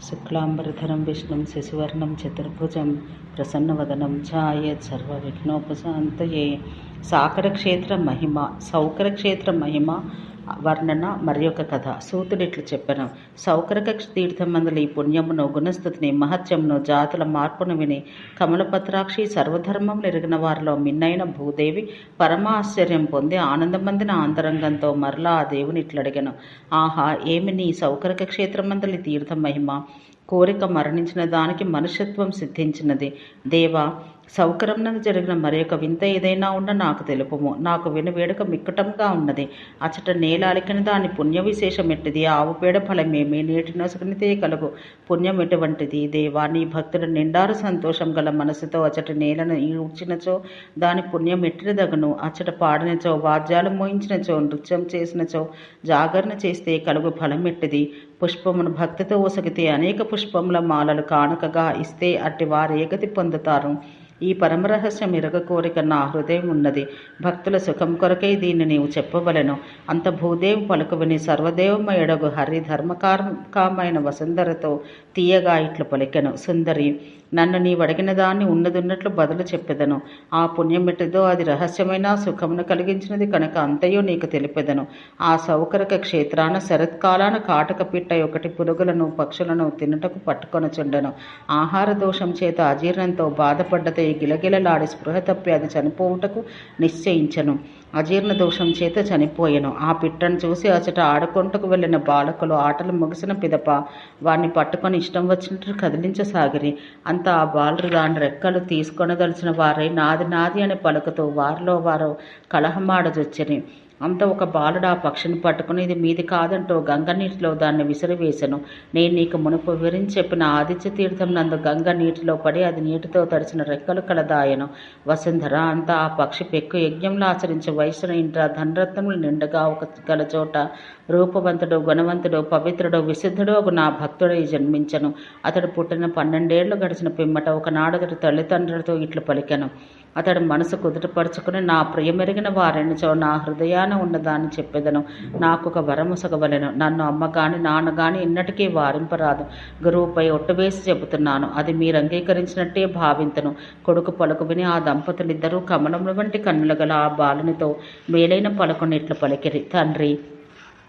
శుక్లాంబరధరం విష్ణుం శశివర్ణం చతుర్భుజం ప్రసన్నవదనం ఛాయేత్ సర్వవిఘ్నోపశాంతయే. సౌకరక్షేత్ర మహిమ వర్ణన మరి ఒక కథ. సూతుడిట్లు చెప్పెను. సౌకరక తీర్థమందులు ఈ పుణ్యమును, గుణస్థుతిని, మహత్యమును, జాతుల మార్పును విని కమలపత్రాక్షి సర్వధర్మములు ఎరిగిన వారిలో మిన్నైన భూదేవి పరమ ఆశ్చర్యం పొంది ఆనందమందిన ఆంతరంగంతో మరలా ఆ దేవుని ఇట్లడిగెను. ఆహా, ఏమి నీ సౌకరక క్షేత్రమందలి తీర్థ మహిమ! కోరిక మరణించిన దానికి మనుష్యత్వం సిద్ధించినది. దేవా, సౌకర్యంనందు జరిగిన మరి ఒక వింత ఏదైనా ఉన్న నాకు తెలుపుము. నాకు వినువేడుక మిక్కుటంగా ఉన్నది. అచట నేల అలికిన దాని పుణ్య విశేషం ఎట్టిది? ఆవు పేడ ఫలమేమి? నీటి నొసగనితే కలుగు పుణ్యం ఎటువంటిది? దేవా, నీ భక్తుడు నిండారు సంతోషం గల మనసుతో అచట నేలను ఈడ్చినచో దాని పుణ్యం ఎట్టినదగును. అచట పాడినచో, వాద్యాలు మోయించినచో, నృత్యం చేసినచో, జాగరణ చేస్తే కలుగు ఫలం ఎట్టిది? పుష్పమును భక్తితో ఒసగితే అనేక పుష్పముల మాలలు కానుకగా ఇస్తే అట్టి వారు ఏగతి పొందుతారు. ఈ పరమరహస్యం ఎరగ కోరిక నా హృదయం ఉన్నది. భక్తుల సుఖం కొరకై దీన్ని నీవు చెప్పవలెను. అంత భూదేవి పలుకు విని సర్వదేవమయుడగు హరి ధర్మకామైన వసుంధరతో తీయగా ఇట్లు పలికెను. సుందరి, నన్ను నీవడిగిన దాన్ని ఉన్నదున్నట్లు బదులు చెప్పెదను. ఆ పుణ్యమెట్టిదో అది రహస్యమైన సుఖమును కలిగించినది కనుక అంతయో నీకు తెలిపెదను. ఆ సౌకరక క్షేత్రాన శరత్కాలాన కాటక పిట్ట ఒకటి పురుగులను పక్షులను తినుటకు పట్టుకొనుచుండెను. ఆహార దోషం చేత అజీర్ణంతో బాధపడ్డతే గిలగిలలాడి స్పృహ తప్పి అది చనిపోవుటకు నిశ్చయించెను. అజీర్ణ దోషం చేత చనిపోయెను. ఆ పిట్టను చూసి అచట ఆడుకొంటకు వెళ్ళిన బాలకులు ఆటలు ముగిసిన పిదప వారిని పట్టుకొని ఇష్టం వచ్చినట్టు కదిలించసాగిరి. అంత ఆ బాలురు దాని రెక్కలు తీసుకొనదలిచిన వారై నాది నాది అని పలుకుతూ వారిలో వారు కలహమాడజొచ్చిరి. అంత ఒక బాలుడు ఆ పక్షిని పట్టుకుని ఇది మీది కాదంటూ గంగ నీటిలో దాన్ని విసిరివేశను. నేను నీకు మునుపు వివరించి చెప్పిన ఆదిత్య తీర్థం నందు గంగ నీటిలో పడి అది నీటితో తడిచిన రెక్కలు కలదాయను. వసుంధర, అంతా ఆ పక్షి పెక్కు యజ్ఞంలో ఆచరించే వయసున ఇంట ధనరత్నములు నిండుగా ఒక గల చోట రూపవంతుడు, గుణవంతుడు, పవిత్రుడు, విశుద్ధుడు ఒక నా భక్తుడై జన్మించను. అతడు పుట్టిన 12 ఏళ్లు గడిచిన పిమ్మట ఒకనాడు అతడు తల్లిదండ్రులతో ఇట్లు పలికెను. అతడు మనసు కుదుటపరుచుకుని, నా ప్రియమెరిగిన వారెనిచో నా హృదయాన ఉన్నదాన్ని చెప్పెదను. నాకు ఒక వరముసగవలెను. నన్ను అమ్మగాని నాన్నగాని ఎన్నటికీ వారింపరాదు. గురువుపై ఒట్టువేసి చెబుతున్నాను. అది మీరు అంగీకరించినట్టే భావింతును. కొడుకు పలుకు విని ఆ దంపతులిద్దరూ కమలముల వంటి కన్నులు గల ఆ బాలునితో మేలైన పలుకునిట్లు పలికిరి. తండ్రి,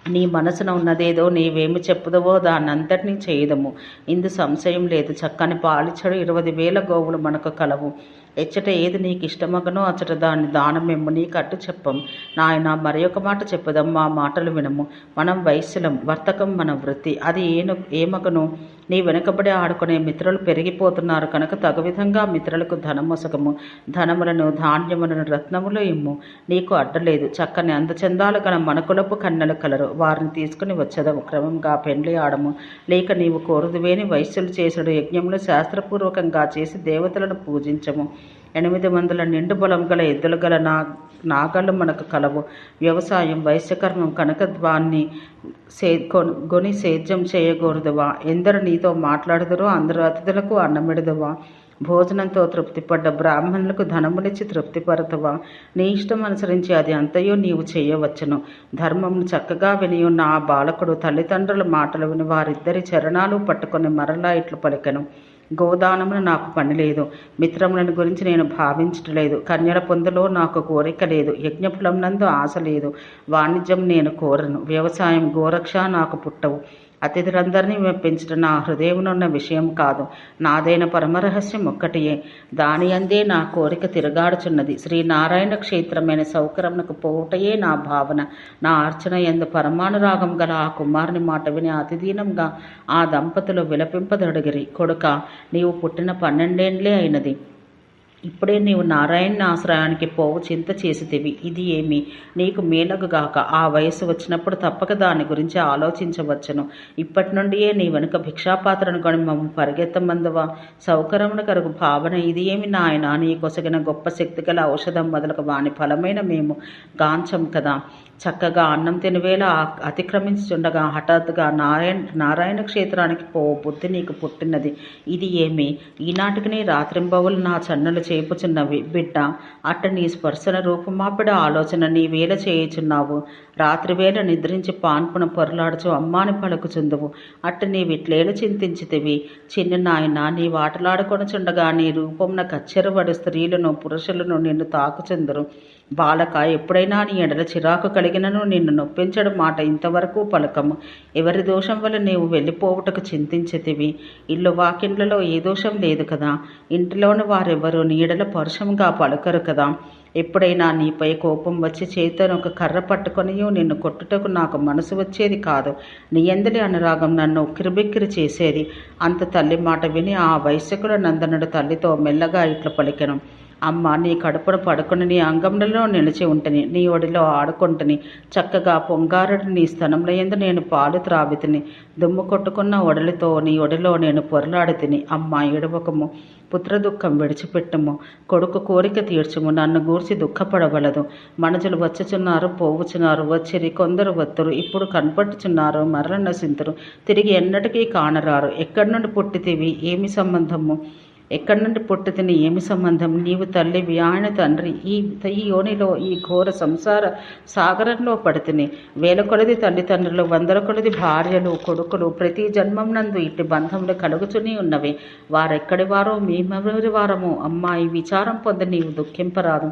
నీ మనసున ఉన్నదేదో నీవేమి చెప్పుదవో దాన్నంతటినీ చేయదము. ఇందు సంశయం లేదు. చక్కని పాలిచ్చడు 20,000 గోవులు మనకు కలవు. ఎచ్చట ఏది నీకు ఇష్టమగనో అచ్చట దాన్ని దానమెమ్ము. నీ కట్టు చెప్పం. నాయన, మరి ఒక మాట చెప్పుదాం. మా మాటలు వినము. మనం వైశ్యులం. వర్తకం మన వృత్తి. అది ఏమగను? నీ వెనుకబడి ఆడుకునే మిత్రులు పెరిగిపోతున్నారు కనుక తగు విధంగా మిత్రులకు ధనమొసగము. ధనములను, ధాన్యములను, రత్నములు ఇమ్ము. నీకు అడ్డలేదు. చక్కని అందచందాలు గల మనకులపు కన్నెలు కలరు. వారిని తీసుకుని వచ్చదము. క్రమంగా పెండ్లి ఆడము. లేక నీవు కోరుదువేని వైశ్యులు చేసుడు యజ్ఞములు శాస్త్రపూర్వకంగా చేసి దేవతలను పూజించము. 800 నిండు బలం గల ఎద్దులు గల నాగళ్ళు మనకు కలవు. వ్యవసాయం వైశ్యకర్మం కనుక దాన్ని గొని సేద్యం చేయకూడదువా? ఎందరు నీతో మాట్లాడుదురో అందరు అతిథులకు అన్నమిడుదువా? భోజనంతో తృప్తిపడ్డ బ్రాహ్మణులకు ధనములిచ్చి తృప్తిపరతువా? నీ ఇష్టం అనుసరించి అది అంతయో నీవు చేయవచ్చును. ధర్మమును చక్కగా వినియున్న ఆ బాలకుడు తల్లిదండ్రుల మాటలు విని వారిద్దరి చరణాలు పట్టుకొని మరలా ఇట్లు పలికెను. గోదానమును నాకు పని లేదు. మిత్రములను గురించి నేను భావించట్లేదు. కన్యల పొందులో నాకు కోరిక లేదు. యజ్ఞఫలం నందు ఆశ లేదు. వాణిజ్యం నేను కోరను. వ్యవసాయం, గోరక్ష నాకు పుట్టవు. అతిథులందరినీ మెప్పించడం నా హృదయమునున్న విషయం కాదు. నాదైన పరమరహస్యం ఒక్కటియే. దాని అందే నా కోరిక తిరగాడుచున్నది. శ్రీనారాయణ క్షేత్రమైన సౌకర్యమునకు పోవుటయే నా భావన. నా అర్చన యందు పరమానురాగం గల ఆ కుమారుని మాట విని అతిదీనంగా ఆ దంపతులు విలపింపదొడిగిరి. కొడుక, నీవు పుట్టిన 12 ఏండ్లే అయినది. ఇప్పుడే నీవు నారాయణ ఆశ్రయానికి పోవు చింత చేసితివి. ఇది ఏమి నీకు మేలగుగాక. ఆ వయస్సు వచ్చినప్పుడు తప్పక దాని గురించి ఆలోచించవచ్చును. ఇప్పటి నుండియే నీ వెనుక భిక్షాపాత్రను కొని మమ్మల్ని పరిగెత్తమందువా? సౌకర్యమును కరుగు భావన ఇది ఏమి నాయన? నీ కొసగిన గొప్ప శక్తి గల ఔషధం మొదలగు వాని ఫలమైన మేము గాంచం కదా. చక్కగా అన్నం తినవేళ అతిక్రమించుండగా హఠాత్తుగా నారాయణ క్షేత్రానికి బుద్ధి నీకు పుట్టినది. ఇది ఏమి? ఈనాటికి నీ రాత్రింబవులు నా చన్నులు చేపుచున్నవి బిడ్డ. అట్ట నీ స్పర్శన రూపుమాపిడ ఆలోచన నీ వేళ చేయుచున్నావు. రాత్రివేళ నిద్రించి పాన్పున పొరలాడుచు అమ్మాని పలుకుచుందువు. అట్ట నీవిట్లేలు చింతించితివి. చిన్న నాయన, నీ వాటలాడుకొనుచుండగా నీ రూపమున కచ్చెరవడు స్త్రీలను పురుషులను నిన్ను తాకుచుందరు. బాలక, ఎప్పుడైనా నీ ఎడల చిరాకు కలిగినను నిన్ను నొప్పించడం మాట ఇంతవరకు పలకము. ఎవరి దోషం వల్ల నీవు వెళ్ళిపోవుటకు చింతించితివి? ఇల్లు వాకిండ్లలో ఏ దోషం లేదు కదా. ఇంటిలోని వారెవరు నీ ఎడల పరుషంగా పలకరు కదా. ఎప్పుడైనా నీపై కోపం వచ్చి చేతను ఒక కర్ర పట్టుకొనియో నిన్ను కొట్టుటకు నాకు మనసు వచ్చేది కాదు. నీ అందరి అనురాగం నన్ను ఉక్కిరిబిక్కిరి చేసేది. అంత తల్లి మాట విని ఆ వైశ్యకుల నందనుడు తల్లితో మెల్లగా ఇట్లా పలికెను. అమ్మ, నీ కడుపున పడుకుని నీ అంగంలో నిలిచి ఉంటని, నీ ఒడిలో ఆడుకుంటుని, చక్కగా పొంగారుడు నీ స్థనంలో ఎందు నేను పాలు త్రావితిని. దుమ్ము కొట్టుకున్న ఒడలితో నీ ఒడిలో నేను పొరలాడి తిని. అమ్మ, ఎడవకము, పుత్ర దుఃఖం విడిచిపెట్టుము, కొడుకు కోరిక తీర్చుము, నన్ను గూర్చి దుఃఖపడవలదు. మనుషులు వచ్చుచున్నారు, పోవుచున్నారు, వచ్చిరి, కొందరు వత్తురు, ఇప్పుడు కనపట్టుచున్నారు, మరల నశింతురు, తిరిగి ఎన్నటికీ కానరారు. ఎక్కడి నుండి పుట్టితివి? ఏమి సంబంధము? ఎక్కడి నుండి పుట్టితిని? ఏమి సంబంధం? నీవు తల్లివి, ఆయన తండ్రి. ఈ యోనిలో ఈ ఘోర సంసార సాగరంలో పడితిని. వేల కొలది తల్లిదండ్రులు, వందల కొలది భార్యలు, కొడుకులు, ప్రతి జన్మం నందు ఇట్టి బంధములు కలుగుచుని ఉన్నవి. వారెక్కడి వారో, మేమెవరి వారము? అమ్మా, ఈ విచారం పొంది నీవు దుఃఖింపరాదు.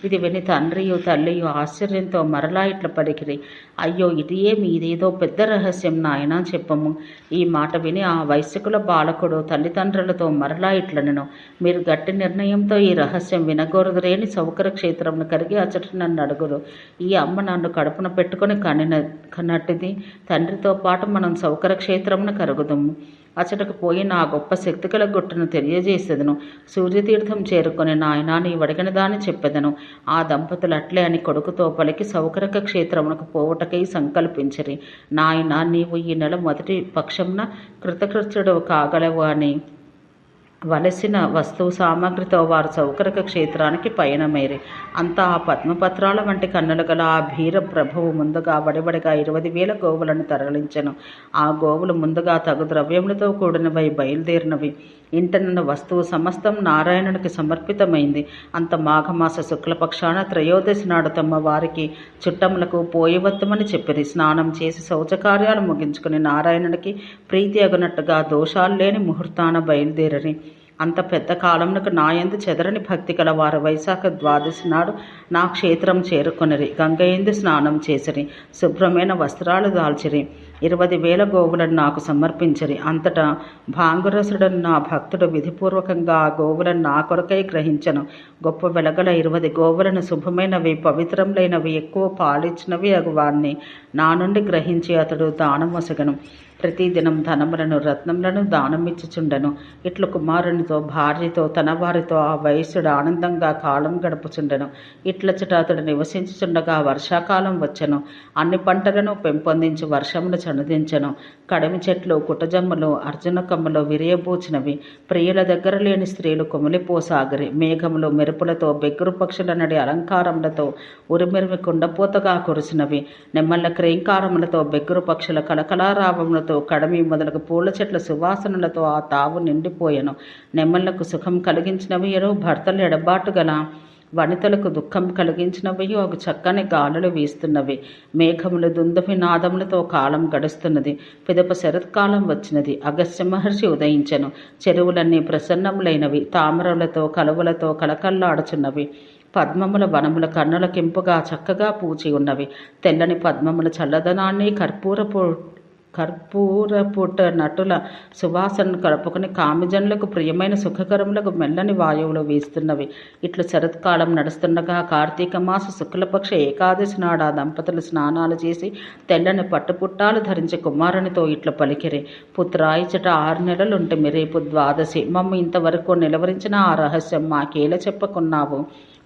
ఇది విని తండ్రియు తల్లియు ఆశ్చర్యంతో మరలా ఇట్ల పలికిరి. అయ్యో, ఇది ఏమి? ఇదేదో పెద్ద రహస్యం నాయనా, చెప్పము. ఈ మాట విని ఆ వైశ్యకుల బాలకుడు తల్లిదండ్రులతో మరలా ఇట్లనెను. మీరు గట్టి నిర్ణయంతో ఈ రహస్యం వినగోరుదురేని సౌకర క్షేత్రమును కరిగి అచ్చట నన్ను అడుగురు. ఈ అమ్మ నన్ను కడుపున పెట్టుకొని కన్నట్టిది. తండ్రితో పాటు మనం సౌకర క్షేత్రమును కరుగుదుము. అచ్చటకు పోయి నా గొప్ప శక్తిగల గుట్టును తెలియజేసేదను. సూర్యతీర్థం చేరుకొని నాయనా, నీ వడిగిన దాన్ని చెప్పెదను. ఆ దంపతులు అట్లే అని కొడుకుతో పలికి సౌకరక క్షేత్రమునకు పోవుటకై సంకల్పించిరి. నాయన, నీవు ఈ నెల మొదటి పక్షమున కృతకృత్యుడు కాగలవు అని వలసిన వస్తువు సామాగ్రితో వారు సౌకరక క్షేత్రానికి పయనమైరి. అంతా ఆ పద్మపత్రాల వంటి కన్నులు గల ఆ భీర ప్రభువు ముందుగా వడివడిగా 20,000 గోవులను తరలించెను. ఆ గోవులు ముందుగా తగు ద్రవ్యములతో కూడినవై బయలుదేరినవి. ఇంటనున్న వస్తువు సమస్తం నారాయణునికి సమర్పితమైంది. అంత మాఘమాస శుక్లపక్షాన త్రయోదశి నాడు తమ వారికి చుట్టములకు పోయివత్తమని చెప్పిరి. స్నానం చేసి శౌచకార్యాలు ముగించుకుని నారాయణునికి ప్రీతి అగునట్టుగా దోషాలు లేని ముహూర్తాన బయలుదేరని. అంత పెద్ద కాలమునకు నాయందు చెదరని భక్తి కల వారు వైశాఖ ద్వాదశి నాడు నా క్షేత్రం చేరుకొనిరి. గంగయందు స్నానం చేసిరి. శుభ్రమైన వస్త్రాలు దాల్చిరి. 20,000 గోవులను నాకు సమర్పించిరి. అంతటా భాంగురసుడను నా భక్తుడు విధిపూర్వకంగా ఆ గోవులను నా కొరకై గ్రహించను. గొప్ప వెలగల 20 గోవులను శుభమైనవి, పవిత్రములైనవి, ఎక్కువ పాలిచ్చినవి అగువాన్ని నా నుండి గ్రహించి అతడు దానమొసగను. ప్రతిదినం ధనములను, రత్నములను దానమిచ్చుచుండెను. ఇట్లు కుమారునితో, భార్యతో, తన వారితో ఆ వైశ్యుడు ఆనందంగా కాలం గడుపుచుండెను. ఇట్లచట అతడు నివసించుచుండగా వర్షాకాలం వచ్చెను. అన్ని పంటలను పెంపొందించి వర్షమును చనుదించెను. కడిమి చెట్లు, కుటజమ్ములు, అర్జునకమ్ములు విరియబూచినవి. ప్రియుల దగ్గర లేని స్త్రీలు కుమిలిపోసాగిరి. మేఘములు మెరుపులతో, బెగ్గురు పక్షుల నడి అలంకారములతో ఉరిమిరిమి కుండపోతగా కురిసినవి. నెమ్మళ్ళ క్రేంకారములతో, బెగ్గురు పక్షుల కలకలారావములతో, కడమి మొదలగు పూల చెట్ల సువాసనలతో ఆ తావు నిండిపోయెను. నెమ్మళ్లకు సుఖం కలిగించినవియను, భర్తలు ఎడబాటు గల వనితలకు దుఃఖం కలిగించినవియు ఒక చక్కని గాలులు వీస్తున్నవి. మేఘములు దుందుభి నాదములతో కాలం గడుస్తున్నది. పిదప శరత్కాలం వచ్చినది. అగస్త్య మహర్షి ఉదయించెను. చెరువులన్నీ ప్రసన్నములైనవి. తామరలతో, కలువలతో కలకల్లాడుచున్నవి. పద్మముల వనముల కన్నులకింపుగా చక్కగా పూచి ఉన్నవి. తెల్లని పద్మముల చల్లదనాన్ని కర్పూరపుట నటుల సువాసనను కలుపుకొని కామిజనులకు ప్రియమైన సుఖకరములకు మెల్లని వాయువులు వీస్తున్నవి. ఇట్లు శరత్కాలం నడుస్తుండగా కార్తీక మాస శుక్లపక్ష ఏకాదశి నాడు ఆ దంపతులు స్నానాలు చేసి తెల్లని పట్టుపుట్టాలు ధరించి కుమారునితో ఇట్లు పలికిరి. పుత్రా, ఇచ్చట 6 నెలలుంటిమి. రేపు ద్వాదశి. మమ్మ ఇంతవరకు నిలవరించిన ఆ రహస్యం మాకేలా చెప్పుకున్నావు?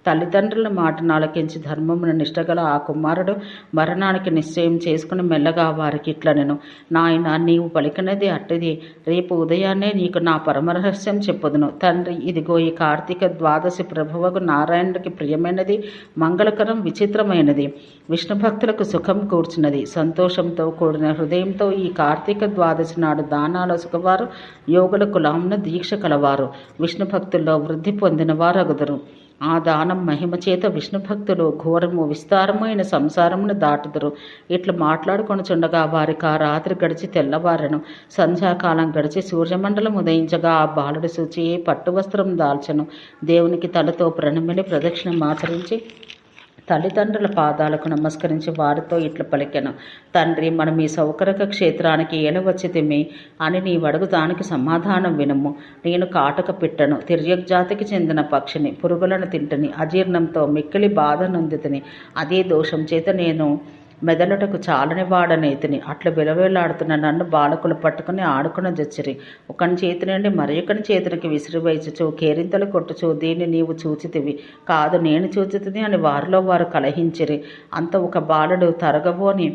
తల్లిదండ్రుల మాటను ఆలకించి ధర్మమును నిష్టగల ఆ కుమారుడు మరణానికి నిశ్చయం చేసుకుని మెల్లగా వారికి ఇట్లనెను, నాయన నీవు పలికినది అట్టిది, రేపు ఉదయాన్నే నీకు నా పరమరహస్యం చెప్పుదును. తండ్రి, ఇదిగో ఈ కార్తీక ద్వాదశి ప్రభువకు నారాయణుడికి ప్రియమైనది, మంగళకరం, విచిత్రమైనది, విష్ణు భక్తులకు సుఖం కూర్చున్నది. సంతోషంతో కూడిన హృదయంతో ఈ కార్తీక ద్వాదశి నాడు దానాల సుఖవారు, యోగుల కులామున దీక్ష కలవారు, విష్ణు భక్తుల్లో వృద్ధి పొందిన వారగుదురు. ఆ దానం మహిమ చేత విష్ణు భక్తులు ఘోరము విస్తారమైన సంసారమును దాటుదురు. ఇట్లు మాట్లాడుకొనుచుండగా వారికి ఆ రాత్రి గడిచి తెల్లవారెను. సంధ్యాకాలం గడిచి సూర్యమండలం ఉదయించగా ఆ బాలుడు శుచియే పట్టు వస్త్రం దాల్చెను. దేవునికి తలతో ప్రణమిలి ప్రదక్షిణం ఆచరించి తల్లిదండ్రుల పాదాలకు నమస్కరించి వారితో ఇట్లా పలికెను, తండ్రి, మనం ఈ సౌకరక క్షేత్రానికి ఏలవచ్చితిమి అని నీవడుగు దానికి సమాధానం వినము. నేను కాటక పిట్టను, తిర్యగ్జాతికి చెందిన పక్షిని, పురుగులను తింటిని, అజీర్ణంతో మిక్కిలి బాధ నొందితిని. అదే దోషం చేత నేను మెదలుటకు చాలని వాడనైతిని. అట్లా విలవేలాడుతున్న నన్ను బాలకులు పట్టుకుని ఆడుకుని జచ్చిరి. ఒకని చేతి నుండి మరొకని చేతునికి విసిరివేచుచు కేరింతలు కొట్టుచు, దీన్ని నీవు చూచితివి కాదు, నేను చూచితిని అని వారిలో వారు కలహించిరి. అంత ఒక బాలుడు తరగబోని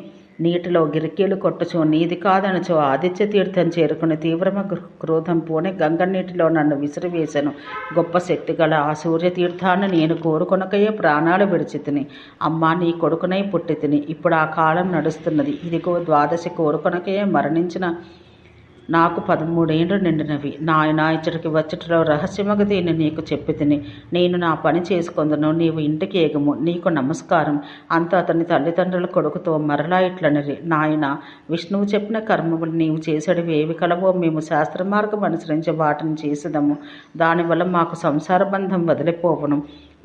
నీటిలో గిరికీలు కొట్టుచు, నీది కాదనుచు ఆదిత్య తీర్థం చేరుకుని తీవ్రమ క్రోధం పోని గంగ నీటిలో నన్ను విసిరివేశాను. గొప్ప శక్తి గల ఆ సూర్యతీర్థాన్ని నేను కోరుకొనకయే ప్రాణాలు విడిచితిని. అమ్మా, నీ కొడుకునై పుట్టితిని. ఇప్పుడు ఆ కాలం నడుస్తున్నది. ఇదిగో ద్వాదశి కోరుకొనకయే మరణించిన నాకు 13 ఏండ్లు నిండినవి. నాయనా, ఇచ్చటికి వచ్చటలో రహస్యమగ దీన్ని నీకు చెప్పి తిని, నేను నా పని చేసుకొందును, నీవు ఇంటికి ఎగుము, నీకు నమస్కారం. అంత అతని తల్లిదండ్రుల కొడుకుతో మరలా ఇట్లనిరి, నాయన, విష్ణువు చెప్పిన కర్మములు నీవు చేసేటివి ఏవి కలవో మేము శాస్త్ర మార్గం అనుసరించి వాటిని చేసేదము. దానివల్ల మాకు సంసార బంధం వదిలిపోవును.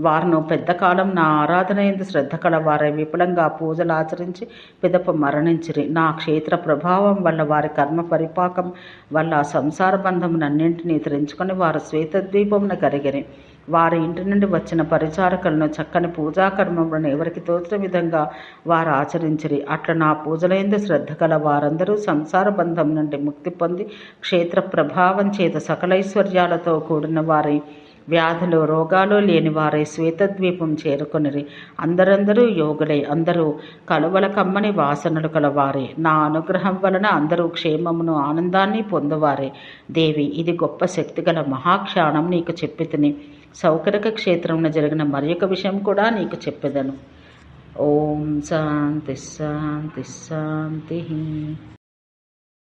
వారును పెద్ద కాలం నా ఆరాధన ఎందు శ్రద్ధ కలవారై విపులంగా పూజలు ఆచరించి పిదప మరణించిరి. నా క్షేత్ర ప్రభావం వల్ల వారి కర్మ పరిపాకం వల్ల సంసార బంధమునన్నింటినీ తెరించుకొని వారు శ్వేతద్వీపమున కరిగిరి. వారి ఇంటి నుండి వచ్చిన పరిచారకులను చక్కని పూజాకర్మములను ఎవరికి తోచిన విధంగా వారు ఆచరించిరి. అట్లా నా పూజలందు శ్రద్ధ గల వారందరూ సంసార బంధం నుండి ముక్తి పొంది క్షేత్ర ప్రభావం చేత సకలైశ్వర్యాలతో కూడిన వారి వ్యాధులు రోగాలు లేని వారై శ్వేతద్వీపం చేరుకొనిరి. అందరందరూ యోగులై అందరూ కలువల కమ్మని వాసనలు కలవారే. నా అనుగ్రహం వలన అందరూ క్షేమమును ఆనందాన్ని పొందువారే. దేవి, ఇది గొప్ప శక్తిగల మహాక్షాణం నీకు చెప్పితిని. సౌకర్యక క్షేత్రంలో జరిగిన మరి ఒక విషయం కూడా నీకు చెప్పెదను. ఓం శాంతి శాంతి శాంతి.